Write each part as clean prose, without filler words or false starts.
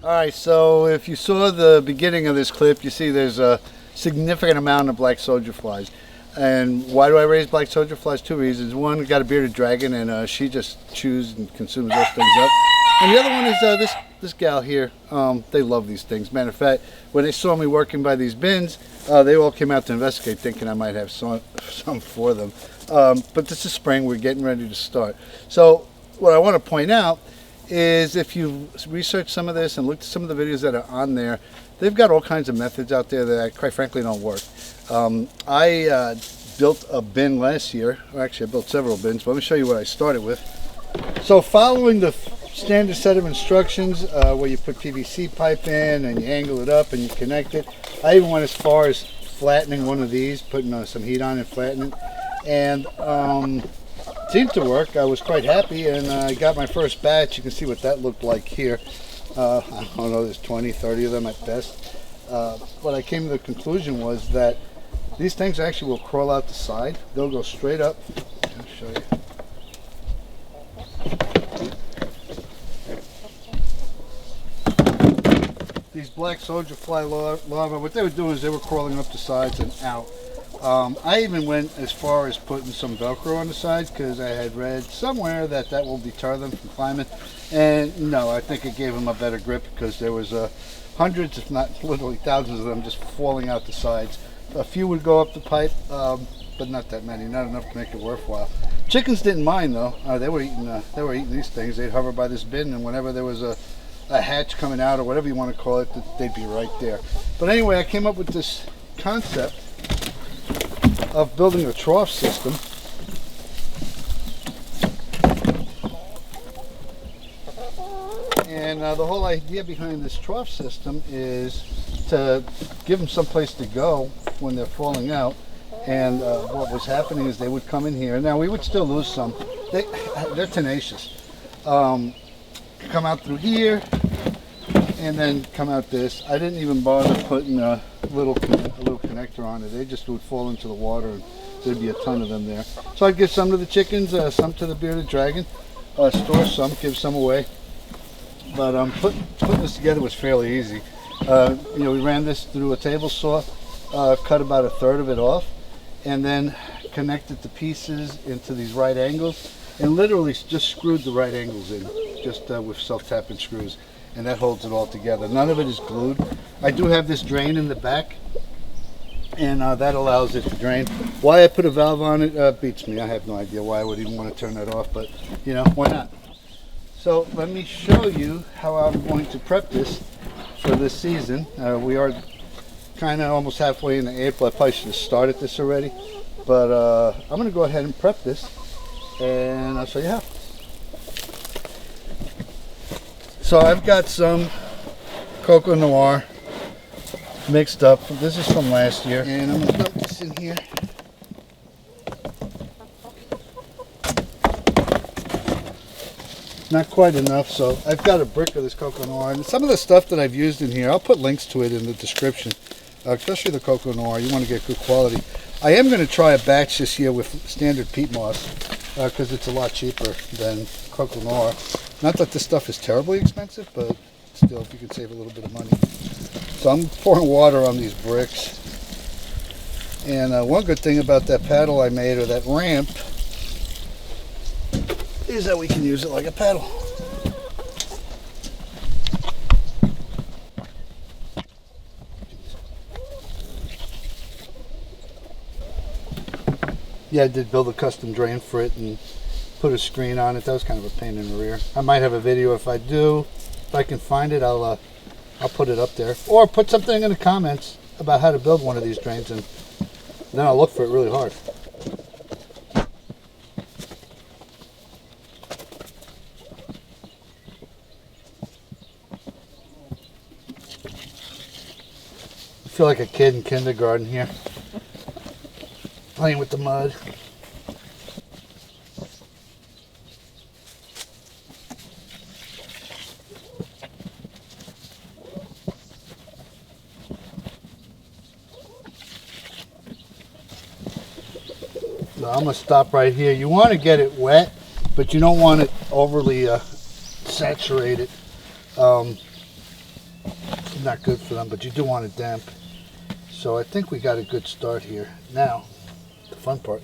Alright, so if you saw the beginning of this clip, you see there's a significant amount of black soldier flies. And why do I raise black soldier flies? Two reasons. One, we got a bearded dragon, and she just chews and consumes those things up. And the other one is this gal here. They love these things. Matter of fact, when they saw me working by these bins, they all came out to investigate, thinking I might have some for them. But this is spring. We're getting ready to start. So what I want to point out is, if you research some of this and look at some of the videos that are on there, they've got all kinds of methods out there that quite frankly don't work. I built a bin last year. Well, actually I built several bins, but let me show you what I started with. So following the standard set of instructions, where you put PVC pipe in and you angle it up and you connect it. I even went as far as flattening one of these, putting some heat on and flattening it, and it seemed to work. I was quite happy, and I got my first batch. You can see what that looked like here. I don't know, there's 20, 30 of them at best. What I came to the conclusion was that these things actually will crawl out the side. They'll go straight up. I'll show you. These black soldier fly larvae, what they were doing is they were crawling up the sides and out. I even went as far as putting some Velcro on the sides, because I had read somewhere that will deter them from climbing. And no, I think it gave them a better grip, because there was hundreds, if not literally thousands of them just falling out the sides. A few would go up the pipe, but not that many, not enough to make it worthwhile. Chickens didn't mind though. They were eating these things. They'd hover by this bin, and whenever there was a hatch coming out, or whatever you want to call it, they'd be right there. But anyway, I came up with this concept of building a trough system. And the whole idea behind this trough system is to give them some place to go when they're falling out. And what was happening is they would come in here. Now we would still lose some. They're tenacious. Come out through here and then come out this. I didn't even bother putting a little connector on it. They just would fall into the water, and there'd be a ton of them there. So I'd give some to the chickens, some to the bearded dragon, store some, give some away. But putting this together was fairly easy. We ran this through a table saw, cut about a third of it off, and then connected the pieces into these right angles, and literally just screwed the right angles in, just with self-tapping screws, and that holds it all together. None of it is glued. I do have this drain in the back, and that allows it to drain. Why I put a valve on it beats me. I have no idea why I would even want to turn that off, but why not? So let me show you how I'm going to prep this for this season. We are kind of almost halfway into April. I probably should have started this already, but I'm going to go ahead and prep this, and I'll show you how. So I've got some Coco Noir mixed up. This is from last year, and I'm going to dump this in here. Not quite enough, so I've got a brick of this Coco Noir, and some of the stuff that I've used in here, I'll put links to it in the description, especially the Coco Noir. You want to get good quality. I am going to try a batch this year with standard peat moss, because it's a lot cheaper than Coco Noir. Not that this stuff is terribly expensive, but still, if you can save a little bit of money. So I'm pouring water on these bricks, and one good thing about that paddle I made, or that ramp, is that we can use it like a paddle. Yeah, I did build a custom drain for it and put a screen on it. That was kind of a pain in the rear. I might have a video. If I do, if I can find it, I'll put it up there, or put something in the comments about how to build one of these drains, and then I'll look for it really hard. I feel like a kid in kindergarten here, playing with the mud. So I'm going to stop right here. You want to get it wet, but you don't want it overly saturated. not good for them, but you do want it damp. So I think we got a good start here. Now, the fun part.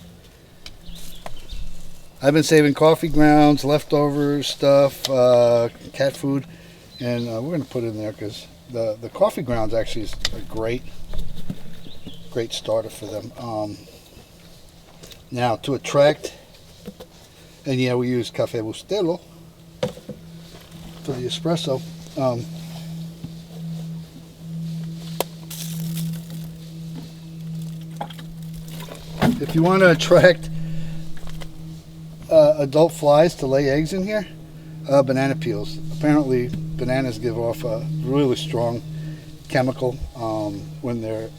I've been saving coffee grounds, leftover stuff, cat food, and we're going to put it in there because the coffee grounds actually is a great starter for them. Now to attract, and yeah, we use Cafe Bustelo for the espresso. If you want to attract adult flies to lay eggs in here, banana peels. Apparently bananas give off a really strong chemical when they're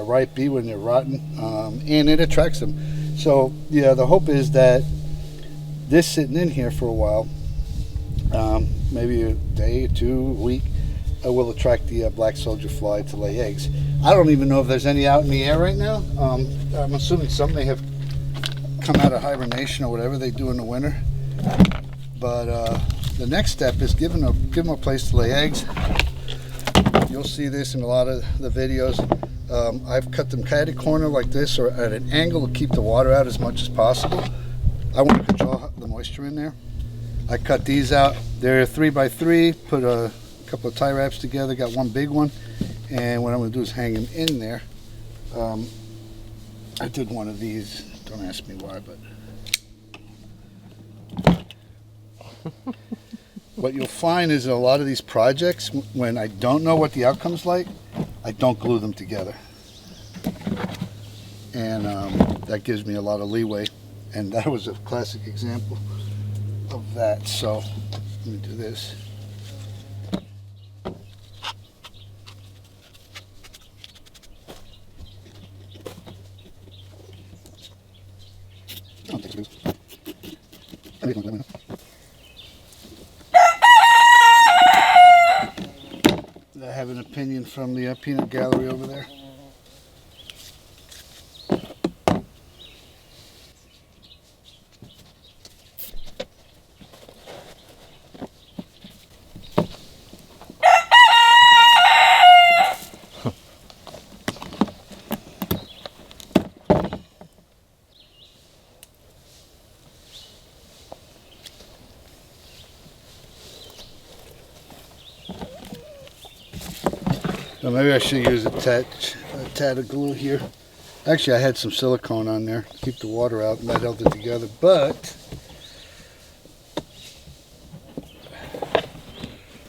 ripe, B, when they're rotten, and it attracts them. So yeah, the hope is that this sitting in here for a while, maybe a day or two, a week, will attract the black soldier fly to lay eggs. I don't even know if there's any out in the air right now. I'm assuming some may have come out of hibernation or whatever they do in the winter. But the next step is give them a place to lay eggs. You'll see this in a lot of the videos. I've cut them catty corner like this or at an angle to keep the water out as much as possible. I want to control the moisture in there. I cut these out. They're 3x3, put a couple of tie wraps together, got one big one, and what I'm going to do is hang them in there. I did one of these, don't ask me why, but what you'll find is in a lot of these projects, when I don't know what the outcome's like, I don't glue them together. And that gives me a lot of leeway, and that was a classic example of that. So let me do this. I have an opinion from the peanut gallery over there. So maybe I should use a tad of glue here. Actually, I had some silicone on there to keep the water out, and that held it together. But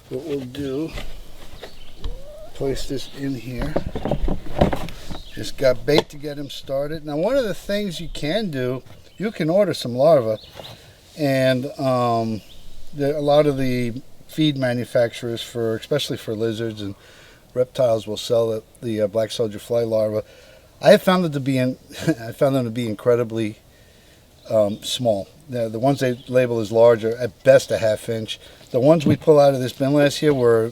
what we'll do, place this in here. Just got bait to get them started. Now, one of the things you can do, you can order some larvae, and a lot of the feed manufacturers, especially for lizards and reptiles, will sell the black soldier fly larvae. I have found them to be incredibly small. The ones they label as large are at best a ½ inch. The ones we pull out of this bin last year were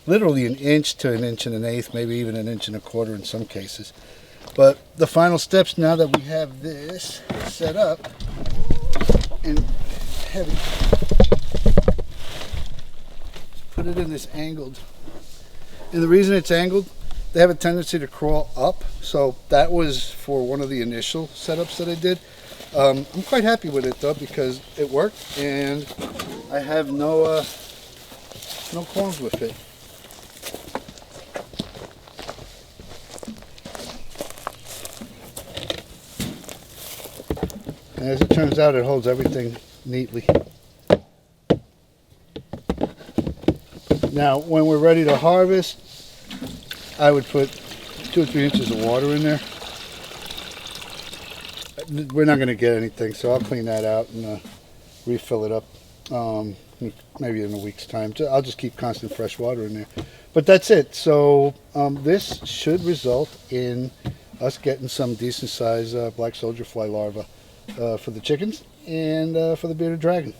literally 1 inch to 1 1/8 inches, maybe even 1 1/4 inches in some cases. But the final steps, now that we have this set up and heavy, put it in this angled. And the reason it's angled, they have a tendency to crawl up. So that was for one of the initial setups that I did. I'm quite happy with it though, because it worked and I have no qualms with it. And as it turns out, it holds everything neatly. Now, when we're ready to harvest, I would put 2 or 3 inches of water in there. We're not going to get anything, so I'll clean that out and refill it up maybe in a week's time. I'll just keep constant fresh water in there. But that's it. So this should result in us getting some decent sized black soldier fly larvae for the chickens and for the bearded dragon.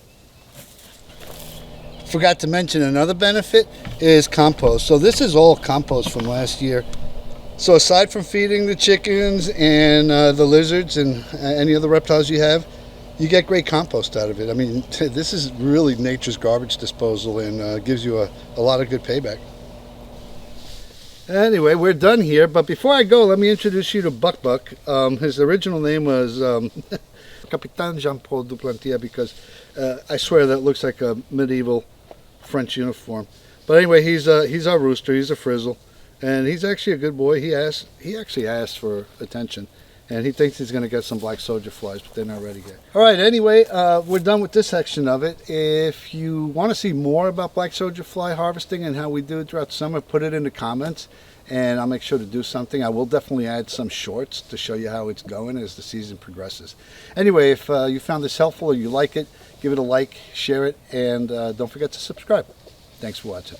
Forgot to mention another benefit is compost. So this is all compost from last year. So aside from feeding the chickens and the lizards and any other reptiles you have, you get great compost out of it. I mean, this is really nature's garbage disposal and gives you a lot of good payback. Anyway, we're done here, but before I go, let me introduce you to Buck Buck. His original name was Capitaine Jean-Paul Duplantier, because I swear that looks like a medieval French uniform. But anyway, he's our rooster. He's a frizzle, and he's actually a good boy. He actually asked for attention, and he thinks he's going to get some black soldier flies, but they're not ready yet. All right, anyway, we're done with this section of it. If you want to see more about black soldier fly harvesting and how we do it throughout the summer, put it in the comments, and I'll make sure to do something. I will definitely add some shorts to show you how it's going as the season progresses. Anyway, if you found this helpful or you like it, give it a like, share it, and don't forget to subscribe. Thanks for watching.